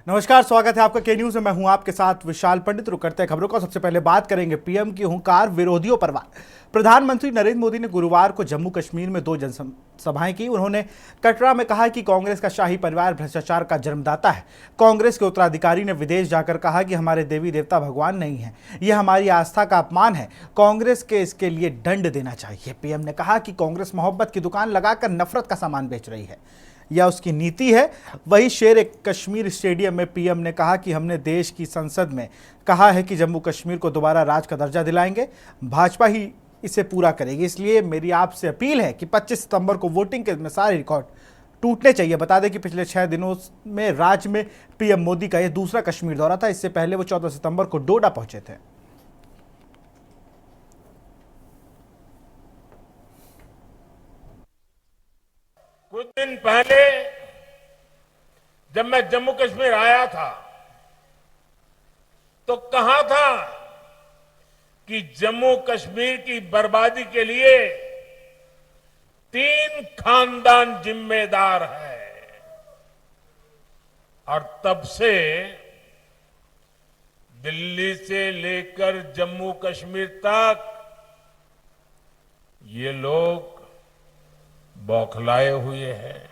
नमस्कार, स्वागत है आपका के न्यूज में। मैं हूं आपके साथ विशाल पंडित। रुक करते हैं खबरों को। सबसे पहले बात करेंगे पीएम की हुंकार, विरोधियों पर वार। प्रधानमंत्री नरेंद्र मोदी ने गुरुवार को जम्मू कश्मीर में 2 जनसभाएं की। उन्होंने कटरा में कहा कि कांग्रेस का शाही परिवार भ्रष्टाचार का जन्मदाता है। कांग्रेस के उत्तराधिकारी ने विदेश जाकर कहा कि हमारे देवी देवता भगवान नहीं है, यह हमारी आस्था का अपमान है। कांग्रेस के इसके लिए दंड देना चाहिए। पीएम ने कहा कि कांग्रेस मोहब्बत की दुकान लगाकर नफरत का सामान बेच रही है, यह उसकी नीति है। वही शेर कश्मीर स्टेडियम में पीएम ने कहा कि हमने देश की संसद में कहा है कि जम्मू कश्मीर को दोबारा राज्य का दर्जा दिलाएंगे, भाजपा ही इसे पूरा करेगी। इसलिए मेरी आपसे अपील है कि 25 सितंबर को वोटिंग के में सारे रिकॉर्ड टूटने चाहिए। बता दें कि पिछले 6 दिनों में राज्य में पीएम मोदी का यह दूसरा कश्मीर दौरा था। इससे पहले वो 14 सितंबर को डोडा पहुंचे थे। कुछ दिन पहले जब मैं जम्मू कश्मीर आया था तो कहा था कि जम्मू कश्मीर की बर्बादी के लिए 3 खानदान जिम्मेदार है। और तब से दिल्ली से लेकर जम्मू कश्मीर तक ये लोग बौखलाए हुए हैं।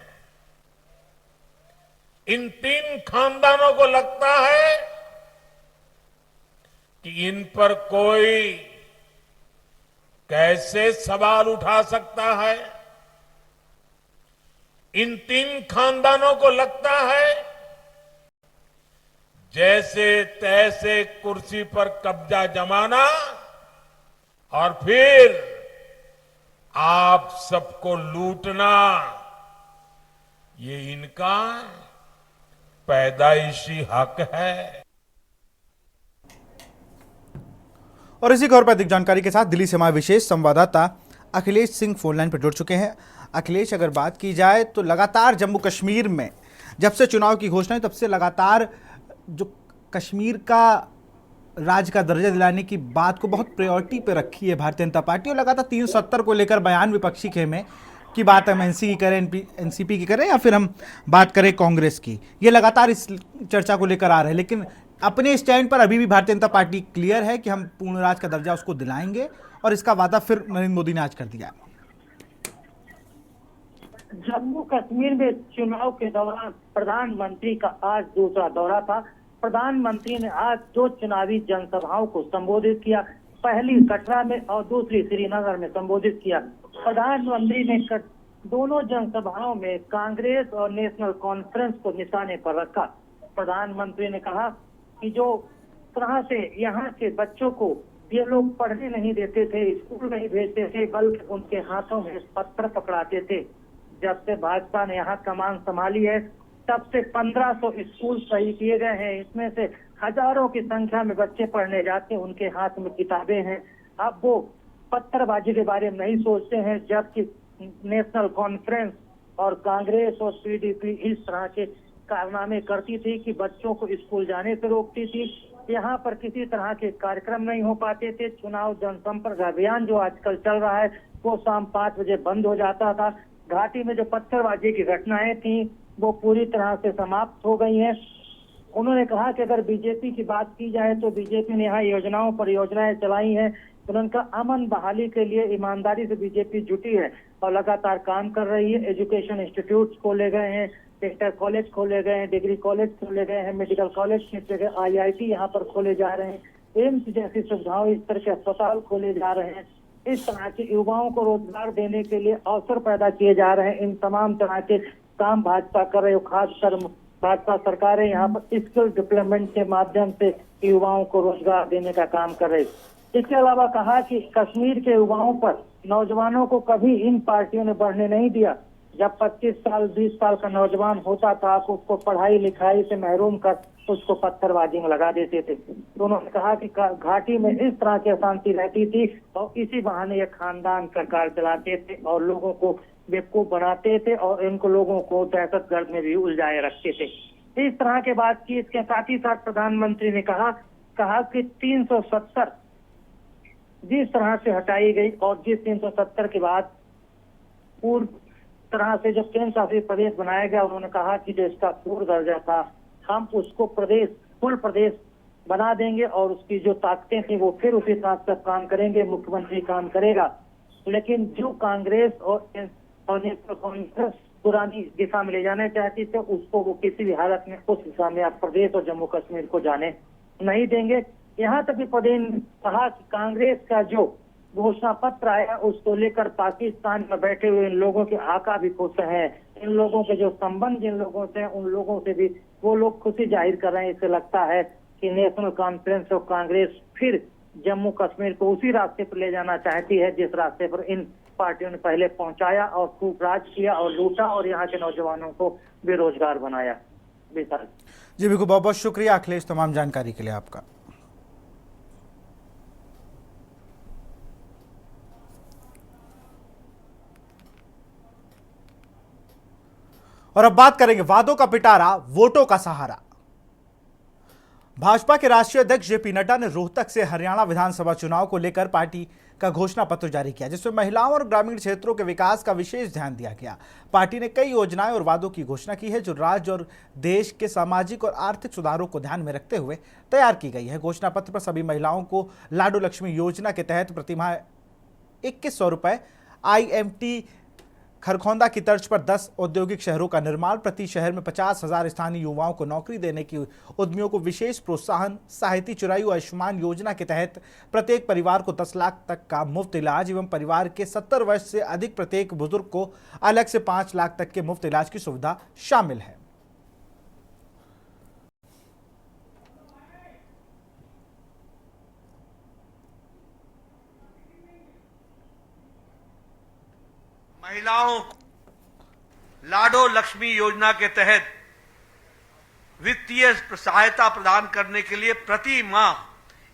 इन 3 खानदानों को लगता है कि इन पर कोई कैसे सवाल उठा सकता है। इन 3 खानदानों को लगता है जैसे तैसे कुर्सी पर कब्जा जमाना और फिर आप सबको लूटना, ये इनका पैदाइशी हक है। और इसी खबर पर अधिक जानकारी के साथ दिल्ली से हमारे विशेष संवाददाता अखिलेश सिंह फोन लाइन पर जुड़ चुके हैं। अखिलेश, अगर बात की जाए तो लगातार जम्मू कश्मीर में जब से चुनाव की घोषणा हुई तब से लगातार जो कश्मीर का राज्य का दर्जा दिलाने की बात को बहुत प्रायोरिटी पे रखी है भारतीय जनता पार्टी। और लगातार 370 को लेकर बयान विपक्षी खेमे की बात हम एनसी की करें, एनसीपी की करें या फिर हम बात करें कांग्रेस की, ये लगातार इस चर्चा को लेकर आ रहे हैं। लेकिन अपने स्टैंड पर अभी भी भारतीय जनता पार्टी क्लियर है कि हम पूर्ण राज्य का दर्जा उसको दिलाएंगे, और इसका वादा फिर नरेंद्र मोदी ने आज कर दिया। जम्मू कश्मीर में चुनाव के दौरान प्रधानमंत्री का आज दूसरा दौरा था। प्रधानमंत्री ने आज 2 चुनावी जनसभाओं को संबोधित किया, पहली कटरा में और दूसरी श्रीनगर में संबोधित किया। प्रधानमंत्री ने दोनों जनसभाओं में कांग्रेस और नेशनल कॉन्फ्रेंस को निशाने पर रखा। प्रधानमंत्री ने कहा कि जो तरह से यहाँ के बच्चों को ये लोग पढ़ने नहीं देते थे, स्कूल नहीं भेजते थे, बल्कि उनके हाथों में पत्थर पकड़ाते थे। जब से भाजपा ने यहाँ कमान संभाली है तब से 1500 स्कूल सही किए गए हैं। इसमें से हजारों की संख्या में बच्चे पढ़ने जाते हैं, उनके हाथ में किताबें हैं। अब वो पत्थरबाजी के बारे में नहीं सोचते हैं, जबकि नेशनल कॉन्फ्रेंस और कांग्रेस और पीडीपी इस तरह के कारनामे करती थी कि बच्चों को स्कूल जाने से रोकती थी। यहाँ पर किसी तरह के कार्यक्रम नहीं हो पाते थे। चुनाव जनसंपर्क अभियान जो आजकल चल रहा है वो शाम 5 बजे बंद हो जाता था। घाटी में जो पत्थरबाजी की घटनाएं थी वो पूरी तरह से समाप्त हो गई हैं। उन्होंने कहा कि अगर बीजेपी की बात की जाए तो बीजेपी ने यहाँ योजनाओं पर योजनाएं चलाई हैं। उन्होंने कहा अमन बहाली के लिए ईमानदारी से बीजेपी जुटी है और लगातार काम कर रही है। एजुकेशन इंस्टीट्यूट खोले गए हैं, इंटर कॉलेज खोले गए हैं, डिग्री कॉलेज खोले गए हैं, मेडिकल कॉलेज खोले गए, IIT यहाँ पर खोले जा रहे हैं, एम्स जैसी सुविधाओं, इस तरह के अस्पताल खोले जा रहे हैं। इस तरह के युवाओं को रोजगार देने के लिए अवसर पैदा किए जा रहे हैं। इन तमाम तरह के काम भाजपा कर रहे हो। खासकर भाजपा सरकारें यहाँ पर स्किल डेवलपमेंट के माध्यम से युवाओं को रोजगार देने का काम कर रही। इसके अलावा कहा कि कश्मीर के युवाओं पर, नौजवानों को कभी इन पार्टियों ने बढ़ने नहीं दिया। जब 25 साल 20 साल का नौजवान होता था तो उसको पढ़ाई लिखाई से महरूम कर उसको पत्थरबाजी में लगा देते थे। तो उन्होंने कहा कि घाटी में इस तरह की अशांति रहती थी और इसी बहाने ये खानदान सरकार चलाते थे और लोगों को बेवकूफ बनाते थे और इनको लोगों को दहशतगर्द में भी उलझाए रखते थे। इस तरह के बात की। इसके साथ ही साथ प्रधानमंत्री ने कहा कि 370 जिस तरह से हटाई गई और जिस 370 के बाद पूर्व तरह से जब केंद्र शासित प्रदेश बनाया गया, उन्होंने कहा कि जो इसका पूर्व दर्जा था हम उसको प्रदेश फुल प्रदेश बना देंगे और उसकी जो ताकतें थी वो फिर उसी तरह से काम करेंगे, मुख्यमंत्री काम करेगा। लेकिन जो कांग्रेस और कांग्रेस पुरानी दिशा में ले जाना चाहती थी, उसको वो किसी भी हालत में उस दिशा में आप प्रदेश और जम्मू कश्मीर को जाने नहीं देंगे। यहाँ तक भी पदेन ने कहा कि कांग्रेस का जो घोषणा पत्र आया उसको लेकर पाकिस्तान में बैठे हुए इन लोगों के आका भी खुश हैं, इन लोगों के जो संबंध जिन लोगों से उन लोगों से भी वो लोग खुशी जाहिर कर रहे हैं। इससे लगता है कि नेशनल कॉन्फ्रेंस और कांग्रेस फिर जम्मू कश्मीर को उसी रास्ते पर ले जाना चाहती है जिस रास्ते पर इन पार्टियों ने पहले पहुंचाया और खूब राज किया और लूटा और यहाँ के नौजवानों को बेरोजगार बनाया। विशाल जी बिल्कुल, बहुत बहुत शुक्रिया अखिलेश तमाम जानकारी के लिए आपका। और अब बात करेंगे वादों का पिटारा, वोटों का सहारा। भाजपा के राष्ट्रीय अध्यक्ष जेपी नड्डा ने रोहतक से हरियाणा विधानसभा चुनाव को लेकर पार्टी का घोषणा पत्र जारी किया, जिसमें महिलाओं और ग्रामीण क्षेत्रों के विकास का विशेष ध्यान दिया गया। पार्टी ने कई योजनाएं और वादों की घोषणा की है जो राज्य और देश के सामाजिक और आर्थिक सुधारों को ध्यान में रखते हुए तैयार की गई है। घोषणा पत्र पर सभी महिलाओं को लाडो लक्ष्मी योजना के तहत प्रतिमाह 2100 रुपए, IMT खरखौंदा की तर्ज पर 10 औद्योगिक शहरों का निर्माण, प्रति शहर में 50,000 स्थानीय युवाओं को नौकरी देने की उद्यमियों को विशेष प्रोत्साहन, साहिती चुराई आयुष्मान योजना के तहत प्रत्येक परिवार को 10 लाख तक का मुफ्त इलाज एवं परिवार के 70 वर्ष से अधिक प्रत्येक बुजुर्ग को अलग से 5 लाख तक के मुफ्त इलाज की सुविधा शामिल है। महिलाओं को लाडो लक्ष्मी योजना के तहत वित्तीय सहायता प्रदान करने के लिए प्रति माह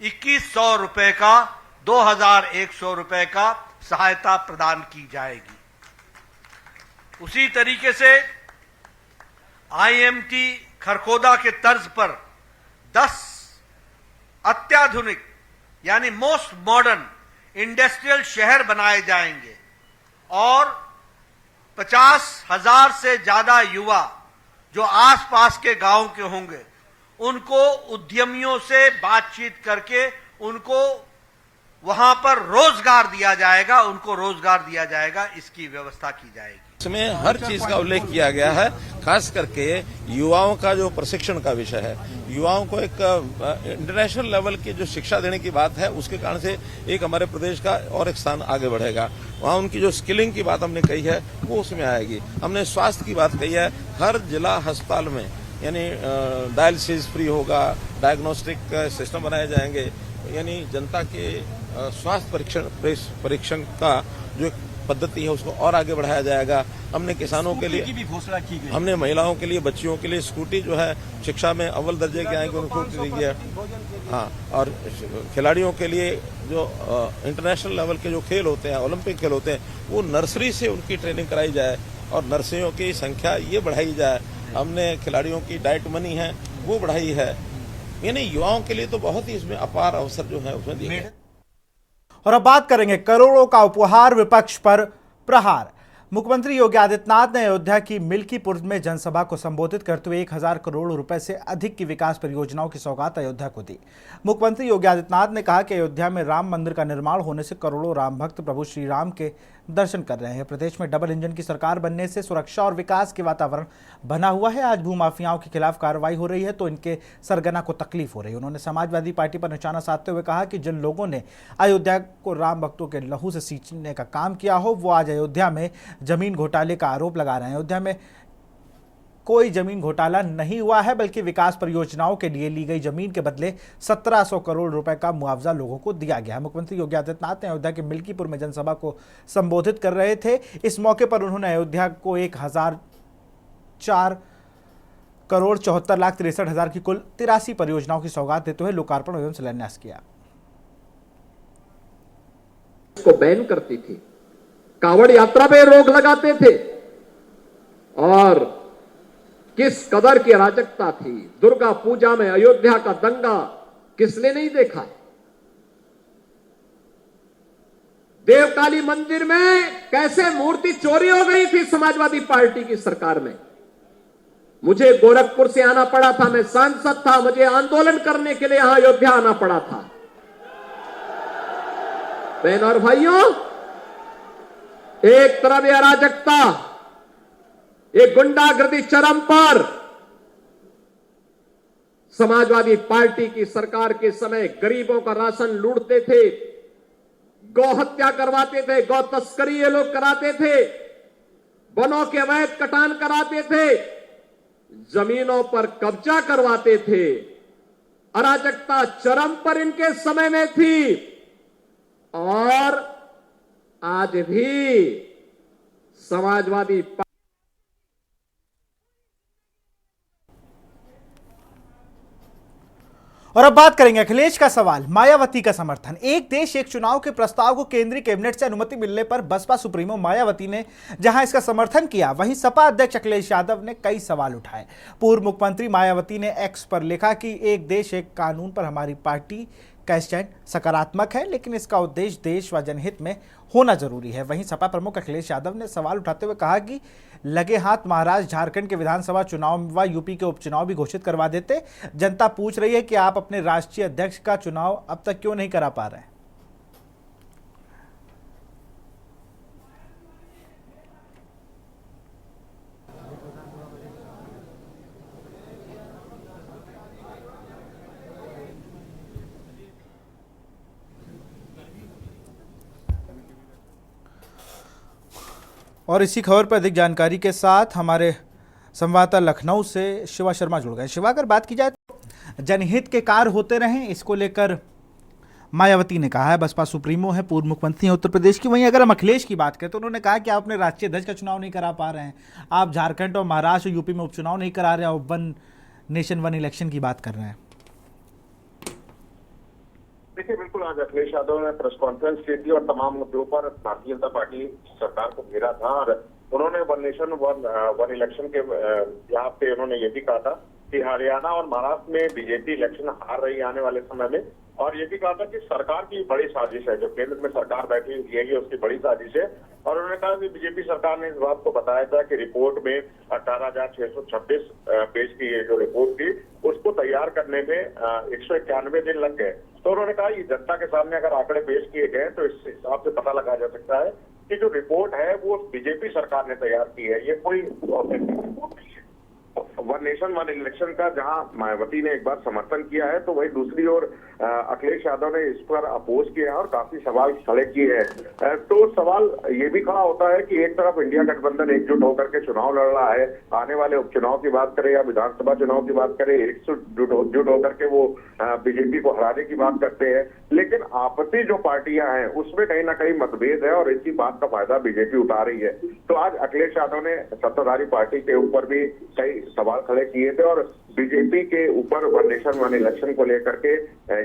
2100 रुपए का 2100 रुपए का सहायता प्रदान की जाएगी। उसी तरीके से IMT खरखौदा के तर्ज पर 10 अत्याधुनिक यानी मोस्ट मॉडर्न इंडस्ट्रियल शहर बनाए जाएंगे और 50,000 से ज्यादा युवा जो आसपास के गांव के होंगे उनको उद्यमियों से बातचीत करके उनको वहां पर रोजगार दिया जाएगा, उनको रोजगार दिया जाएगा, इसकी व्यवस्था की जाएगी। इसमें हर चीज का उल्लेख किया गया है, खास करके युवाओं का जो प्रशिक्षण का विषय है, युवाओं को एक इंटरनेशनल लेवल की जो शिक्षा देने की बात है उसके कारण से एक हमारे प्रदेश का और एक स्थान आगे बढ़ेगा। वहाँ उनकी जो स्किलिंग की बात हमने कही है वो उसमें आएगी। हमने स्वास्थ्य की बात कही है, हर जिला अस्पताल में यानी डायलिसिस फ्री होगा, डायग्नोस्टिक सिस्टम बनाए जाएंगे, यानी जनता के स्वास्थ्य परीक्षण का जो एक पद्धति है उसको और आगे बढ़ाया जाएगा। हमने किसानों के लिए भी घोषणा की गई, हमने महिलाओं के लिए, बच्चियों के लिए स्कूटी जो है शिक्षा में अव्वल दर्जे के आएंगे उनको दी गई है। हाँ, और खिलाड़ियों के लिए जो इंटरनेशनल लेवल के जो खेल होते हैं, ओलंपिक खेल होते हैं, वो नर्सरी से उनकी ट्रेनिंग कराई जाए और नर्सरियों की संख्या ये बढ़ाई जाए। हमने खिलाड़ियों की डाइट मनी है वो बढ़ाई है, यानी युवाओं के लिए तो बहुत ही इसमें अपार अवसर जो है उसमें दिए गए। और अब बात करेंगे करोड़ों का उपहार, विपक्ष पर प्रहार। मुख्यमंत्री योगी आदित्यनाथ ने अयोध्या की मिल्कीपुर में जनसभा को संबोधित करते हुए 1000 करोड़ रुपए से अधिक की विकास परियोजनाओं की सौगात अयोध्या को दी। मुख्यमंत्री योगी आदित्यनाथ ने कहा कि अयोध्या में राम मंदिर का निर्माण होने से करोड़ों राम भक्त प्रभु श्री राम के दर्शन कर रहे हैं। प्रदेश में डबल इंजन की सरकार बनने से सुरक्षा और विकास के वातावरण बना हुआ है। आज भूमाफियाओं के खिलाफ कार्रवाई हो रही है तो इनके सरगना को तकलीफ हो रही है। उन्होंने समाजवादी पार्टी पर निशाना साधते हुए कहा कि जिन लोगों ने अयोध्या को राम भक्तों के लहू से सींचने का काम किया हो वो आज अयोध्या में जमीन घोटाले का आरोप लगा रहे हैं। अयोध्या में कोई जमीन घोटाला नहीं हुआ है, बल्कि विकास परियोजनाओं के लिए ली गई जमीन के बदले 1700 करोड़ रुपए का मुआवजा लोगों को दिया गया है। मुख्यमंत्री योगी आदित्यनाथ ने अयोध्या के मिल्कीपुर में जनसभा को संबोधित कर रहे थे। इस मौके पर उन्होंने अयोध्या को 1004 करोड़ 74 लाख 63 हजार की कुल 83 परियोजनाओं की सौगात देते हुए लोकार्पण एवं शिलान्यास किया। को बैन करती थी, कांवड़ यात्रा पे रोक लगाते थे और किस कदर की अराजकता थी। दुर्गा पूजा में अयोध्या का दंगा किसने नहीं देखा। देवकाली मंदिर में कैसे मूर्ति चोरी हो गई थी समाजवादी पार्टी की सरकार में। मुझे गोरखपुर से आना पड़ा था, मैं सांसद था, मुझे आंदोलन करने के लिए यहां अयोध्या आना पड़ा था। बहन और भाइयों, एक तरफ यह अराजकता, ये गुंडागर्दी चरम पर। समाजवादी पार्टी की सरकार के समय गरीबों का राशन लूटते थे, गौ हत्या करवाते थे, गौ तस्करी ये लोग कराते थे, वनों के अवैध कटान कराते थे, जमीनों पर कब्जा करवाते थे। अराजकता चरम पर इनके समय में थी और आज भी समाजवादी और अब बात करेंगे अखिलेश का सवाल, मायावती का समर्थन। एक देश एक चुनाव के प्रस्ताव को केंद्रीय कैबिनेट से अनुमति मिलने पर बसपा सुप्रीमो मायावती ने जहां इसका समर्थन किया, वहीं सपा अध्यक्ष अखिलेश यादव ने कई सवाल उठाए। पूर्व मुख्यमंत्री मायावती ने एक्स पर लिखा कि एक देश एक कानून पर हमारी पार्टी का स्टैंड सकारात्मक है, लेकिन इसका उद्देश्य देश व जनहित में होना जरूरी है। वहीं सपा प्रमुख अखिलेश यादव ने सवाल उठाते हुए कहा कि लगे हाथ महाराष्ट्र, झारखंड के विधानसभा चुनाव व यूपी के उपचुनाव भी घोषित करवा देते। जनता पूछ रही है कि आप अपने राष्ट्रीय अध्यक्ष का चुनाव अब तक क्यों नहीं करा पा रहे हैं। और इसी खबर पर अधिक जानकारी के साथ हमारे संवाददाता लखनऊ से शिवा शर्मा जुड़ गए। शिवा, अगर बात की जाए तो जनहित के कार्य होते रहें, इसको लेकर मायावती ने कहा है, बसपा सुप्रीमो है, पूर्व मुख्यमंत्री हैं उत्तर प्रदेश की। वहीं अगर हम अखिलेश की बात करें तो उन्होंने कहा कि आप अपने राष्ट्रीय अध्यक्ष का चुनाव नहीं करा पा रहे हैं, आप झारखंड और महाराष्ट्र और यूपी में उपचुनाव नहीं करा रहे, और वन नेशन वन इलेक्शन की बात कर रहे हैं। देखिए, बिल्कुल आज अखिलेश यादव ने प्रेस कॉन्फ्रेंस की थी और तमाम मुद्दों पर भारतीय जनता पार्टी सरकार को घेरा था और उन्होंने वन नेशन वन इलेक्शन के यहाँ पे उन्होंने ये भी कहा था कि हरियाणा और महाराष्ट्र में बीजेपी इलेक्शन हार रही है आने वाले समय में, और ये भी कहा था कि सरकार की बड़ी साजिश है, जो केंद्र में सरकार बैठी हुई है उसकी बड़ी साजिश है। और उन्होंने कहा कि बीजेपी सरकार ने इस बात को बताया था कि रिपोर्ट में 18,626 पेज की ये जो रिपोर्ट थी उसको तैयार करने में 191 दिन लग गए। तो उन्होंने कहा कि जनता के सामने अगर आंकड़े पेश किए गए तो इस हिसाब से पता लगाया जा सकता है कि जो रिपोर्ट है वो बीजेपी सरकार ने तैयार की है, ये कोई ऑथेंटिक रिपोर्ट नहीं है। वन नेशन वन इलेक्शन का जहां मायावती ने एक बार समर्थन किया है तो वही दूसरी ओर अखिलेश यादव ने इस पर अपोज किया है और काफी सवाल खड़े किए हैं। तो सवाल ये भी खड़ा होता है कि एक तरफ इंडिया गठबंधन एकजुट होकर के चुनाव लड़ रहा है, आने वाले उपचुनाव की बात करें या विधानसभा चुनाव की बात करें, एकजुट होकर के वो बीजेपी को हराने की बात करते हैं, लेकिन आपसी जो पार्टियां हैं उसमें कहीं ना कहीं मतभेद है और इसी बात का फायदा बीजेपी उठा रही है। तो आज अखिलेश यादव ने सत्ताधारी पार्टी के ऊपर भी कई सवाल खड़े किए थे और बीजेपी के ऊपर वन नेशन वन इलेक्शन को लेकर के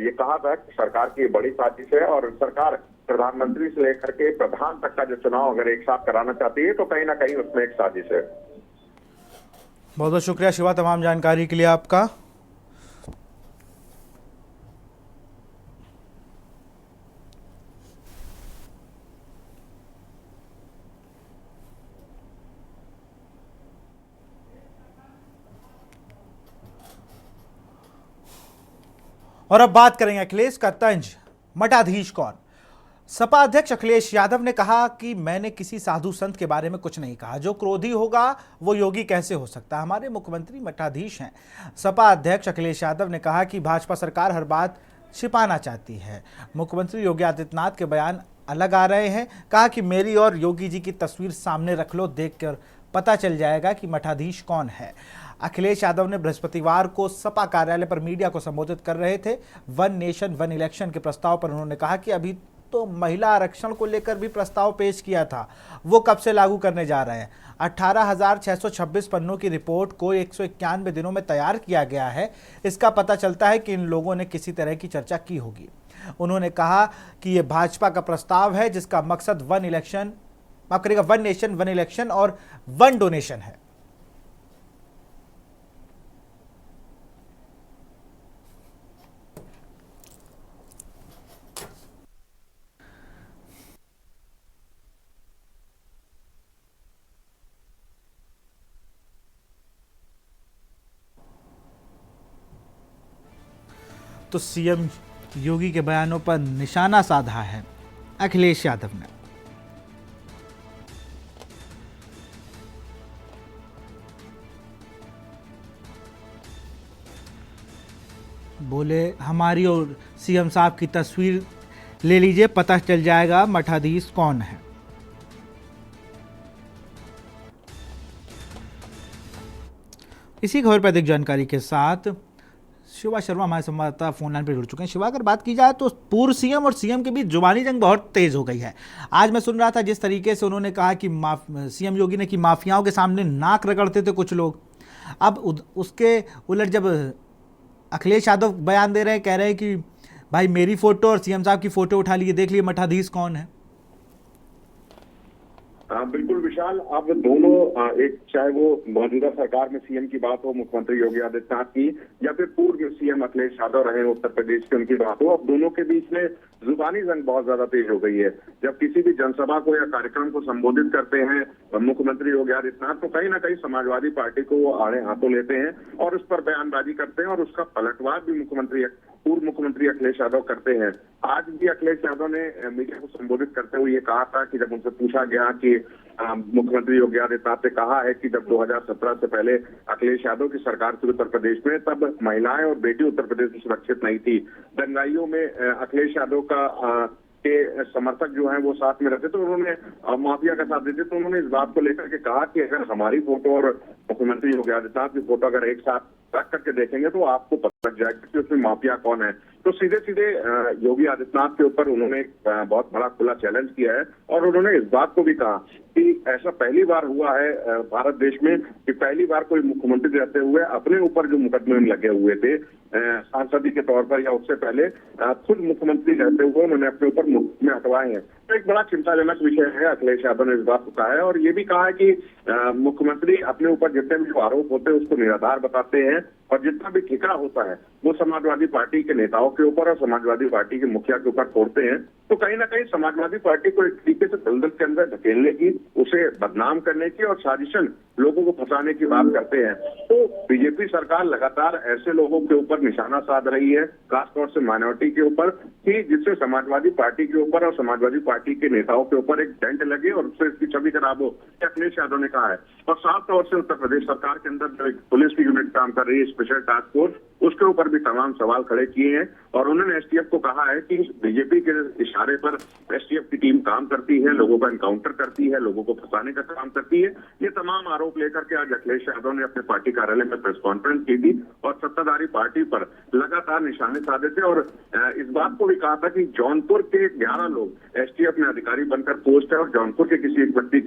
ये कहा था कि सरकार की बड़ी साजिश है और सरकार प्रधानमंत्री से लेकर के प्रधान तक का जो चुनाव अगर एक साथ कराना चाहती है तो कहीं ना कहीं उसमें एक साजिश है। बहुत बहुत शुक्रिया शिवा तमाम जानकारी के लिए आपका। और अब बात करेंगे अखिलेश का तंज, मठाधीश कौन। सपा अध्यक्ष अखिलेश यादव ने कहा कि मैंने किसी साधु संत के बारे में कुछ नहीं कहा, जो क्रोधी होगा वो योगी कैसे हो सकता है, हमारे मुख्यमंत्री मठाधीश हैं। सपा अध्यक्ष अखिलेश यादव ने कहा कि भाजपा सरकार हर बात छिपाना चाहती है, मुख्यमंत्री योगी आदित्यनाथ के बयान अलग आ रहे हैं। कहा कि मेरी और योगी जी की तस्वीर सामने रख लो, देखकर पता चल जाएगा कि मठाधीश कौन है। अखिलेश यादव ने बृहस्पतिवार को सपा कार्यालय पर मीडिया को संबोधित कर रहे थे। वन नेशन वन इलेक्शन के प्रस्ताव पर उन्होंने कहा कि अभी तो महिला आरक्षण को लेकर भी प्रस्ताव पेश किया था, वो कब से लागू करने जा रहे हैं। 18,626 पन्नों की रिपोर्ट को 191 दिनों में तैयार किया गया है, इसका पता चलता है कि इन लोगों ने किसी तरह की चर्चा की होगी। उन्होंने कहा कि ये भाजपा का प्रस्ताव है जिसका मकसद वन नेशन वन इलेक्शन और वन डोनेशन है। तो सीएम योगी के बयानों पर निशाना साधा है अखिलेश यादव ने। बोले हमारी और सीएम साहब की तस्वीर ले लीजिए, पता चल जाएगा मठाधीश कौन है। इसी खबर पर अधिक जानकारी के साथ शिवा शर्मा हमारे संवाददाता फोन लाइन पर जुड़ चुके हैं। शिवा, अगर बात की जाए तो पूर्व सीएम और सीएम के बीच जुबानी जंग बहुत तेज हो गई है। आज मैं सुन रहा था जिस तरीके से उन्होंने कहा कि सीएम योगी ने कि माफियाओं के सामने नाक रगड़ते थे कुछ लोग, अब उसके उलट जब अखिलेश यादव बयान दे रहे हैं, कह रहे हैं कि भाई मेरी फोटो और सीएम साहब की फोटो उठा लीजिए, देख लिए मठाधीश कौन है। बिल्कुल विशाल, अब दोनों एक चाहे वो मौजूदा सरकार में सीएम की बात हो मुख्यमंत्री योगी आदित्यनाथ की या फिर पूर्व सीएम अखिलेश यादव रहे उत्तर प्रदेश की उनकी बात हो, अब दोनों के बीच में जुबानी जंग बहुत ज्यादा तेज हो गई है। जब किसी भी जनसभा को या कार्यक्रम को संबोधित करते हैं मुख्यमंत्री योगी आदित्यनाथ तो कहीं ना कहीं समाजवादी पार्टी को वो आड़े हाथों लेते हैं और उस पर बयानबाजी करते हैं और उसका पलटवार भी पूर्व मुख्यमंत्री अखिलेश यादव करते हैं। आज भी अखिलेश यादव ने मीडिया को संबोधित करते हुए ये कहा था कि जब उनसे पूछा गया कि मुख्यमंत्री योगी आदित्यनाथ ने कहा है कि जब 2017 से पहले अखिलेश यादव की सरकार थी उत्तर प्रदेश में, तब महिलाएं और बेटी उत्तर प्रदेश में सुरक्षित नहीं थी। दंगाइयों में अखिलेश यादव के समर्थक जो हैं वो साथ में रहते, तो उन्होंने माफिया का साथ देते। तो उन्होंने इस बात को लेकर के कहा कि अगर हमारी फोटो और मुख्यमंत्री योगी आदित्यनाथ की फोटो अगर एक साथ रख करके देखेंगे तो आपको पता लग जाएगा कि उसमें माफिया कौन है। तो सीधे सीधे योगी आदित्यनाथ के ऊपर उन्होंने बहुत बड़ा खुला चैलेंज किया है और उन्होंने इस बात को भी कहा कि ऐसा पहली बार हुआ है भारत देश में कि पहली बार कोई मुख्यमंत्री रहते हुए अपने ऊपर जो मुकदमे लगे हुए थे सांसदी के तौर पर या उससे पहले खुद मुख्यमंत्री रहते हुए उन्होंने अपने ऊपर मुकदमे हटवाए हैं। तो एक बड़ा चिंताजनक विषय है। अखिलेश यादव ने इस बात को कहा है और ये भी कहा है कि मुख्यमंत्री अपने ऊपर जितने भी जो आरोप होते हैं उसको निराधार बताते हैं और जितना भी ठिकरा होता है वो समाजवादी पार्टी के नेताओं के ऊपर और समाजवादी पार्टी के मुखिया के ऊपर फोड़ते हैं। तो कहीं ना कहीं समाजवादी पार्टी को एक तरीके से दलदल के अंदर धकेलने की, उसे बदनाम करने की और साजिशन लोगों को फंसाने की बात करते हैं। तो बीजेपी सरकार लगातार ऐसे लोगों के ऊपर निशाना साध रही है, खासतौर से माइनॉरिटी के ऊपर, कि जिससे समाजवादी पार्टी के ऊपर और समाजवादी पार्टी के नेताओं के ऊपर एक डेंट लगे और उससे इसकी छवि खराब हो। अखिलेश यादव ने कहा है और साफ तौर से उत्तर प्रदेश सरकार के अंदर जो एक पुलिस की यूनिट काम कर रही है, स्पेशल टास्क फोर्स, उसके ऊपर भी तमाम सवाल खड़े किए हैं और उन्होंने एसटीएफ को कहा है कि बीजेपी के इशारे पर एसटीएफ की टीम काम करती है, लोगों का एनकाउंटर करती है, लोगों को फंसाने का काम करती है। ये तमाम आरोप लेकर के आज अखिलेश यादव ने अपने पार्टी कार्यालय में प्रेस कॉन्फ्रेंस की थी और सत्ताधारी पार्टी पर लगातार निशाने साधे थे और इस बात को भी कहा था कि जौनपुर के 11 लोग एसटीएफ में अधिकारी बनकर पोस्ट है और जौनपुर के किसी एक व्यक्ति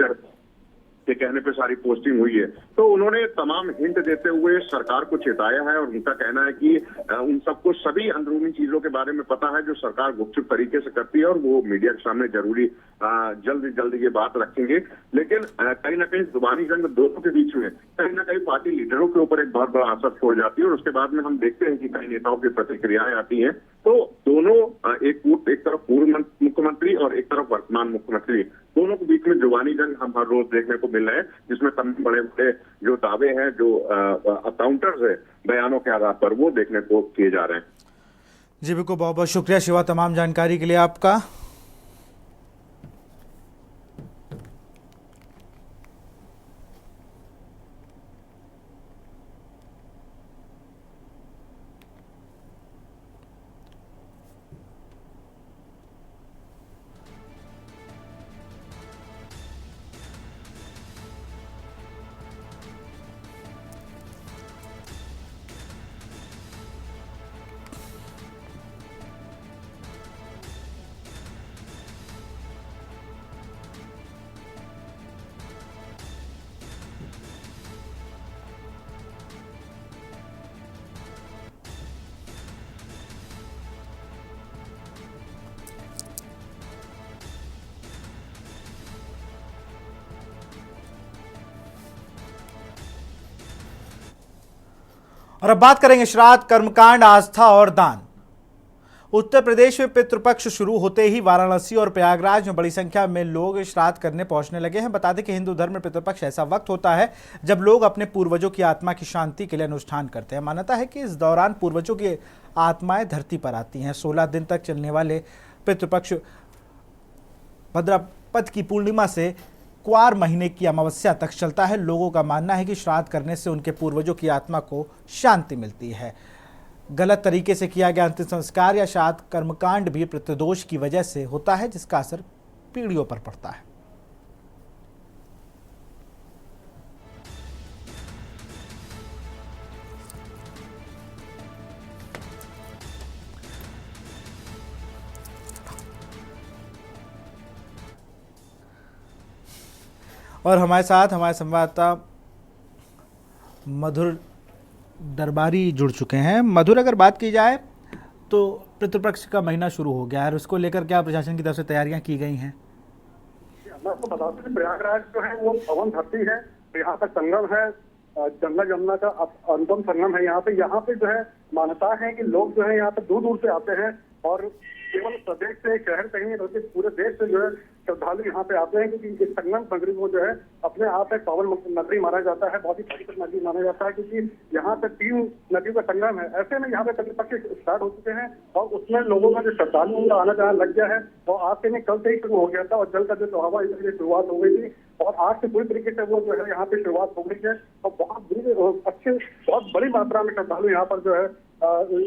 के कहने पे सारी पोस्टिंग हुई है। तो उन्होंने तमाम हिंट देते हुए सरकार को चेताया है और उनका कहना है कि उन सबको सभी अंदरूनी चीजों के बारे में पता है जो सरकार गुपचुप तरीके से करती है और वो मीडिया के सामने जरूरी जल्द ये बात रखेंगे। लेकिन कहीं ना कहीं जुबानी जंग दोनों के बीच में कहीं ना कहीं पार्टी लीडरों के ऊपर एक बहुत बड़ा असर छोड़ जाती है और उसके बाद में हम देखते हैं कि कई नेताओं की प्रतिक्रियाएं आती हैं। तो दोनों एक तरफ पूर्व मुख्यमंत्री और एक तरफ वर्तमान मुख्यमंत्री, दोनों के बीच में जुबानी जंग हम हर रोज देखने को मिल रहे हैं, जिसमें तमाम बड़े बड़े जो दावे हैं, जो अकाउंटर्स है बयानों के आधार पर, वो देखने को किए जा रहे हैं। जी बिल्कुल, बहुत बहुत शुक्रिया शिवा तमाम जानकारी के लिए आपका। और अब बात करेंगे श्राद्ध, कर्मकांड, आस्था और दान। उत्तर प्रदेश में पितृपक्ष शुरू होते ही वाराणसी और प्रयागराज में बड़ी संख्या में लोग श्राद्ध करने पहुंचने लगे हैं। बता दें कि हिंदू धर्म में पितृपक्ष ऐसा वक्त होता है जब लोग अपने पूर्वजों की आत्मा की शांति के लिए अनुष्ठान करते हैं। मान्यता है कि इस दौरान पूर्वजों की आत्माएं धरती पर आती हैं। 16 दिन तक चलने वाले पितृपक्ष भाद्रपद की पूर्णिमा से क्वार महीने की अमावस्या तक चलता है। लोगों का मानना है कि श्राद्ध करने से उनके पूर्वजों की आत्मा को शांति मिलती है। गलत तरीके से किया गया अंतिम संस्कार या श्राद्ध कर्मकांड भी पितृदोष की वजह से होता है, जिसका असर पीढ़ियों पर पड़ता है। और हमारे साथ हमारे संवाददाता मधुर दरबारी जुड़ चुके हैं। मधुर, अगर बात की जाए तो पितृपक्ष का महीना शुरू हो गया है और उसको लेकर क्या प्रशासन की तरफ से तैयारियां की गई हैं? मैं आपको बता दूं कि प्रयागराज जो है वो पवन धरती है, यहाँ पर संगम है, गंगा जमुना का अनुपम संगम है। यहाँ पे जो है मान्यता है कि लोग जो है यहाँ पे दूर दूर से आते हैं और केवल प्रदेश से शहर से ही नहीं बल्कि पूरे देश से जो है श्रद्धालु यहाँ पे आते हैं, क्योंकि इस संगम नगरी को जो है अपने आप एक पावन नगरी माना जाता है, बहुत ही पवित्र नगरी माना जाता है, क्योंकि यहाँ पे 3 नदियों का संगम है। ऐसे में यहाँ पे पितृपक्ष स्टार्ट हो चुके हैं और उसमें लोगों का जो श्रद्धालुओं का आना जाना लग गया है। और आज से नहीं कल से ही शुरू हो गया था और जल का जो चढ़ावा इसलिए शुरुआत हो गई थी और आज से पूरी तरीके से वो जो है यहाँ पे शुरुआत हो गई है और बहुत बड़ी मात्रा में श्रद्धालु यहाँ पर जो है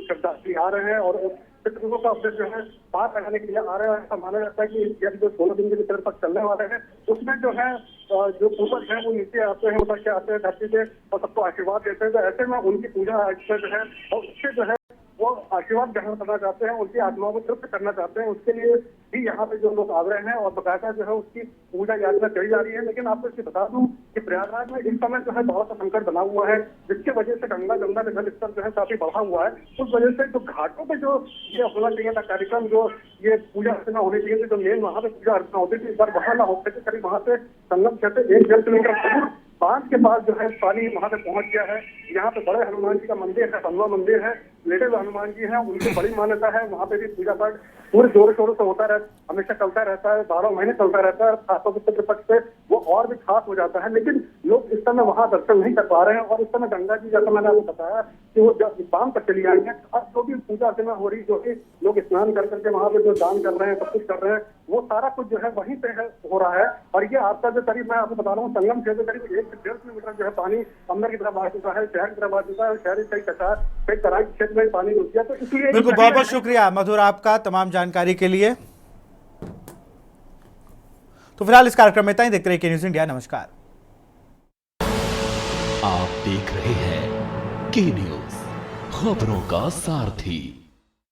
श्रद्धालु आ रहे हैं और पितृओं का अपडेट जो है पार लगाने के लिए आ रहे हैं। ऐसा माना जाता है कि जो 16 दिन के पितृपक्ष चलने वाले हैं उसमें जो है जो पूर्वज हैं वो नीचे आते हैं, उतर के आते हैं धरती पे और सबको आशीर्वाद देते हैं। तो ऐसे में उनकी पूजा जो है और उससे जो है वो आशीर्वाद ग्रहण करना चाहते हैं, उनकी आत्माओं को तृप्त करना चाहते हैं। उसके लिए भी यहाँ पे जो लोग आ रहे हैं और बकायदा जो है उसकी पूजा यात्रा चली जा रही है। लेकिन आपको इसकी बता दूं कि प्रयागराज में इस समय जो है बहुत सा संकट बना हुआ है, जिसकी वजह से गंगा जमुना का जल स्तर जो है काफी बढ़ा हुआ है। उस वजह से जो घाटों पे जो ये होना चाहिए था कार्यक्रम, जो ये पूजा अर्चना होनी चाहिए थी, जो मेन वहाँ पे पूजा अर्चना होती थी, इस बार वहाँ ना हो सके। करीब वहाँ से संगम क्षेत्र 1 किलोमीटर दूर बांध के पास जो है पानी वहाँ पे पहुंच गया है। यहाँ पे बड़े हनुमान जी का मंदिर है, बनवा मंदिर है, लेटे हुए हनुमान जी हैं, उनकी बड़ी मान्यता है। वहाँ पे भी पूजा पाठ पूरे जोर शोरों से होता रहता, हमेशा चलता रहता है, 12 महीने चलता रहता है। खासतौर पर पितृपक्ष से वो और भी खास हो जाता है। लेकिन लोग इस समय वहाँ दर्शन नहीं कर पा रहे हैं और इस समय गंगा जी, जैसा मैंने आपको बताया कि वो शाम तक चली आई है। अब जो भी पूजा अर्चना हो रही, जो भी लोग स्नान कर करके वहाँ पे जो दान कर रहे हैं, सब कुछ कर रहे हैं, वो सारा कुछ जो है वहीं पे हो रहा है। और ये आपका जो करीब मैं आपको बता रहा हूँ संगम क्षेत्र करीब 1 से 1.5 किलोमीटर जो है पानी अंदर की तरफ आ चुका है, शहर की तरफ आ चुका है। शहरी कई तराई क्षेत्र में पानी घुस गया। तो इसलिए बिल्कुल, बहुत बहुत शुक्रिया मधुर आपका तमाम जानकारी के लिए। तो फिलहाल इस कार्यक्रम में इतना ही। देखते रहिए के न्यूज़ इंडिया। नमस्कार। आप देख रहे हैं के न्यूज़, खबरों का सारथी।